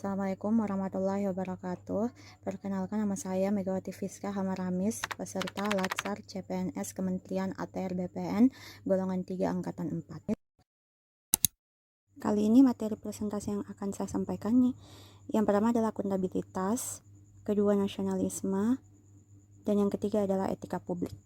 Assalamualaikum warahmatullahi wabarakatuh. Perkenalkan, nama saya Megawati Fiska Hamaramis, peserta Latsar CPNS Kementerian ATR BPN, golongan 3 angkatan 4. Kali ini materi presentasi yang akan saya sampaikan nih, yang pertama adalah akuntabilitas, kedua nasionalisme, dan yang ketiga adalah etika publik.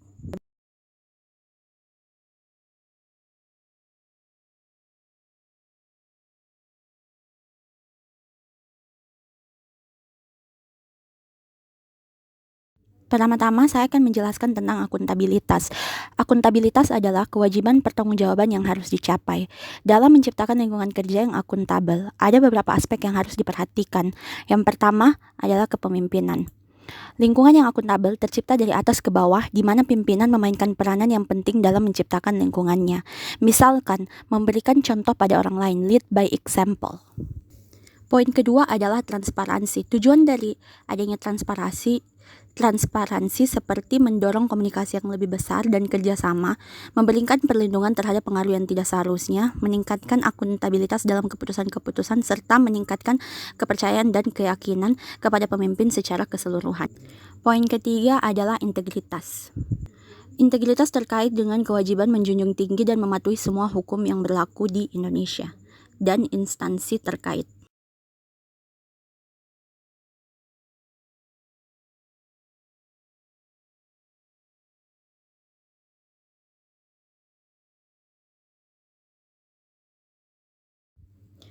Pertama-tama saya akan menjelaskan tentang akuntabilitas. Akuntabilitas adalah kewajiban pertanggungjawaban yang harus dicapai. Dalam menciptakan lingkungan kerja yang akuntabel, ada beberapa aspek yang harus diperhatikan. Yang pertama adalah kepemimpinan. Lingkungan yang akuntabel tercipta dari atas ke bawah, di mana pimpinan memainkan peranan yang penting dalam menciptakan lingkungannya. Misalkan, memberikan contoh pada orang lain, lead by example. Poin kedua adalah transparansi. Tujuan dari adanya transparansi seperti mendorong komunikasi yang lebih besar dan kerjasama, memberikan perlindungan terhadap pengaruh yang tidak seharusnya, meningkatkan akuntabilitas dalam keputusan-keputusan, serta meningkatkan kepercayaan dan keyakinan kepada pemimpin secara keseluruhan. Poin ketiga adalah integritas. Integritas terkait dengan kewajiban menjunjung tinggi dan mematuhi semua hukum yang berlaku di Indonesia dan instansi terkait.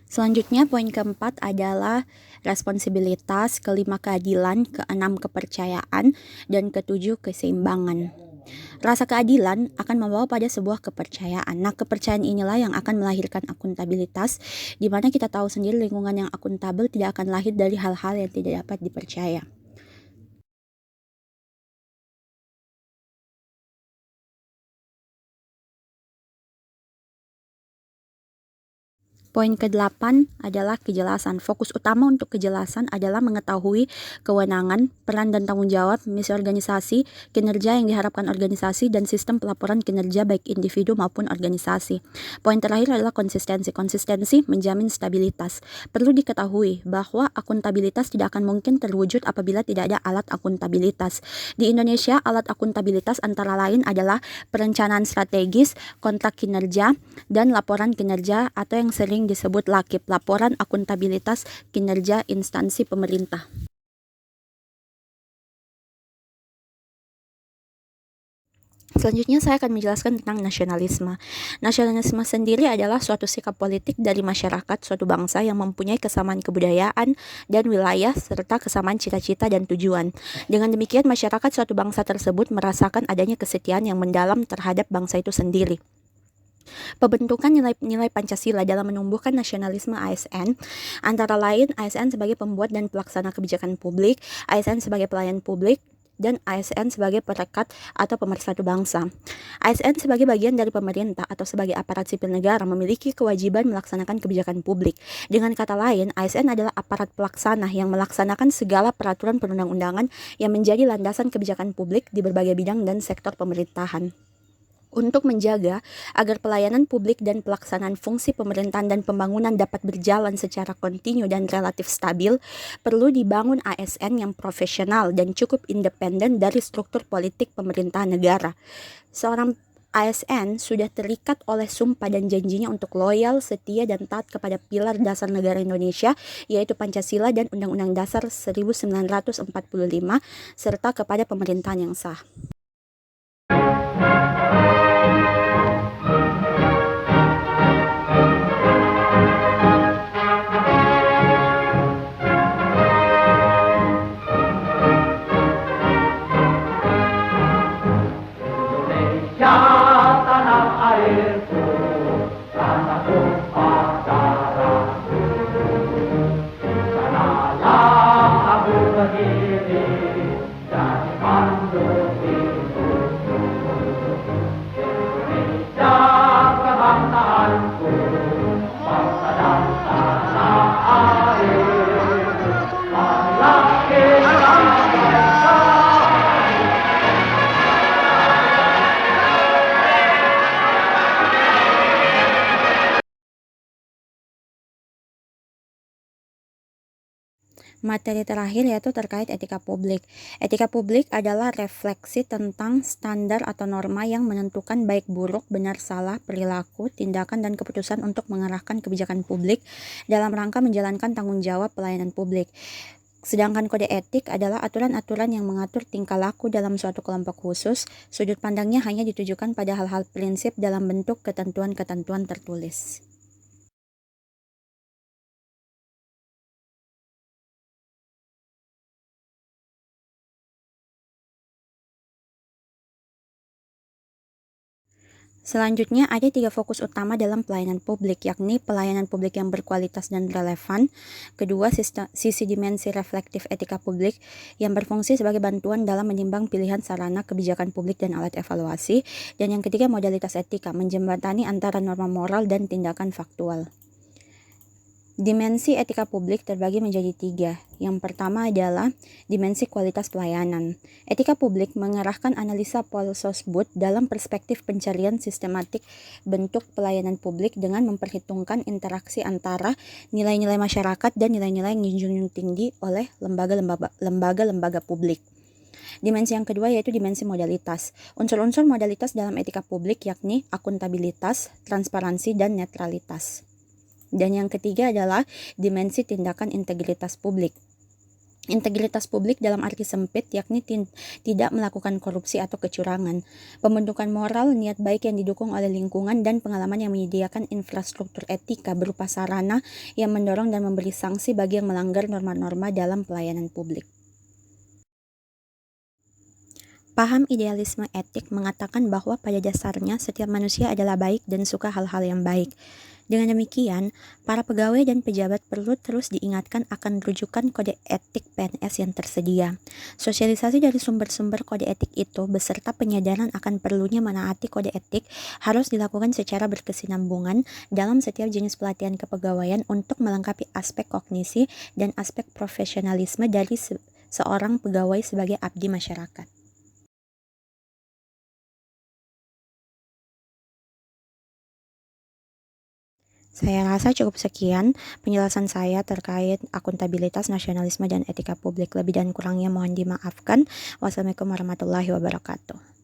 Selanjutnya, poin keempat adalah responsibilitas, kelima keadilan, keenam kepercayaan, dan ketujuh keseimbangan. Rasa keadilan akan membawa pada sebuah kepercayaan. Nah, kepercayaan inilah yang akan melahirkan akuntabilitas, di mana kita tahu sendiri lingkungan yang akuntabel tidak akan lahir dari hal-hal yang tidak dapat dipercaya. Poin ke-8 adalah kejelasan. Fokus utama untuk kejelasan adalah mengetahui kewenangan, peran dan tanggung jawab, misi organisasi, kinerja yang diharapkan organisasi, dan sistem pelaporan kinerja baik individu maupun organisasi. Poin terakhir adalah konsistensi. Konsistensi menjamin stabilitas. Perlu diketahui bahwa akuntabilitas tidak akan mungkin terwujud apabila tidak ada alat akuntabilitas. Di Indonesia, alat akuntabilitas antara lain adalah perencanaan strategis, kontrak kinerja, dan laporan kinerja atau yang sering disebut LAKIP, laporan akuntabilitas kinerja instansi pemerintah. Selanjutnya saya akan menjelaskan tentang nasionalisme. Nasionalisme sendiri adalah suatu sikap politik dari masyarakat suatu bangsa yang mempunyai kesamaan kebudayaan dan wilayah serta kesamaan cita-cita dan tujuan. Dengan demikian, masyarakat suatu bangsa tersebut merasakan adanya kesetiaan yang mendalam terhadap bangsa itu sendiri. Pembentukan nilai-nilai Pancasila dalam menumbuhkan nasionalisme ASN, antara lain ASN sebagai pembuat dan pelaksana kebijakan publik, ASN sebagai pelayan publik, dan ASN sebagai perekat atau pemersatu bangsa. ASN sebagai bagian dari pemerintah atau sebagai aparat sipil negara memiliki kewajiban melaksanakan kebijakan publik. Dengan kata lain, ASN adalah aparat pelaksana yang melaksanakan segala peraturan perundang-undangan yang menjadi landasan kebijakan publik di berbagai bidang dan sektor pemerintahan. Untuk menjaga agar pelayanan publik dan pelaksanaan fungsi pemerintahan dan pembangunan dapat berjalan secara kontinu dan relatif stabil, perlu dibangun ASN yang profesional dan cukup independen dari struktur politik pemerintahan negara. Seorang ASN sudah terikat oleh sumpah dan janjinya untuk loyal, setia, dan taat kepada pilar dasar negara Indonesia, yaitu Pancasila dan Undang-Undang Dasar 1945, serta kepada pemerintahan yang sah. Materi terakhir yaitu terkait etika publik. Etika publik adalah refleksi tentang standar atau norma yang menentukan baik buruk, benar salah, perilaku, tindakan, dan keputusan untuk mengarahkan kebijakan publik dalam rangka menjalankan tanggung jawab pelayanan publik. Sedangkan kode etik adalah aturan-aturan yang mengatur tingkah laku dalam suatu kelompok khusus. Sudut pandangnya hanya ditujukan pada hal-hal prinsip dalam bentuk ketentuan-ketentuan tertulis. Selanjutnya, ada 3 fokus utama dalam pelayanan publik, yakni pelayanan publik yang berkualitas dan relevan. Kedua, sisi dimensi reflektif etika publik yang berfungsi sebagai bantuan dalam menimbang pilihan sarana kebijakan publik dan alat evaluasi. Dan yang ketiga, modalitas etika, menjembatani antara norma moral dan tindakan faktual. Dimensi etika publik terbagi menjadi 3. Yang pertama adalah dimensi kualitas pelayanan. Etika publik mengarahkan analisa Paul Sosbud dalam perspektif pencarian sistematik bentuk pelayanan publik dengan memperhitungkan interaksi antara nilai-nilai masyarakat dan nilai-nilai yang dijunjung tinggi oleh lembaga-lembaga publik. Dimensi yang kedua yaitu dimensi modalitas. Unsur-unsur modalitas dalam etika publik yakni akuntabilitas, transparansi, dan netralitas. Dan yang ketiga adalah dimensi tindakan integritas publik. Integritas publik dalam arti sempit yakni tidak melakukan korupsi atau kecurangan. Pembentukan moral, niat baik yang didukung oleh lingkungan, dan pengalaman yang menyediakan infrastruktur etika berupa sarana yang mendorong dan memberi sanksi bagi yang melanggar norma-norma dalam pelayanan publik. Paham idealisme etik mengatakan bahwa pada dasarnya setiap manusia adalah baik dan suka hal-hal yang baik. Dengan demikian, para pegawai dan pejabat perlu terus diingatkan akan rujukan kode etik PNS yang tersedia. Sosialisasi dari sumber-sumber kode etik itu beserta penyadaran akan perlunya menaati kode etik harus dilakukan secara berkesinambungan dalam setiap jenis pelatihan kepegawaian untuk melengkapi aspek kognisi dan aspek profesionalisme dari seorang pegawai sebagai abdi masyarakat. Saya rasa cukup sekian penjelasan saya terkait akuntabilitas, nasionalisme, dan etika publik. Lebih dan kurangnya mohon dimaafkan. Wassalamualaikum warahmatullahi wabarakatuh.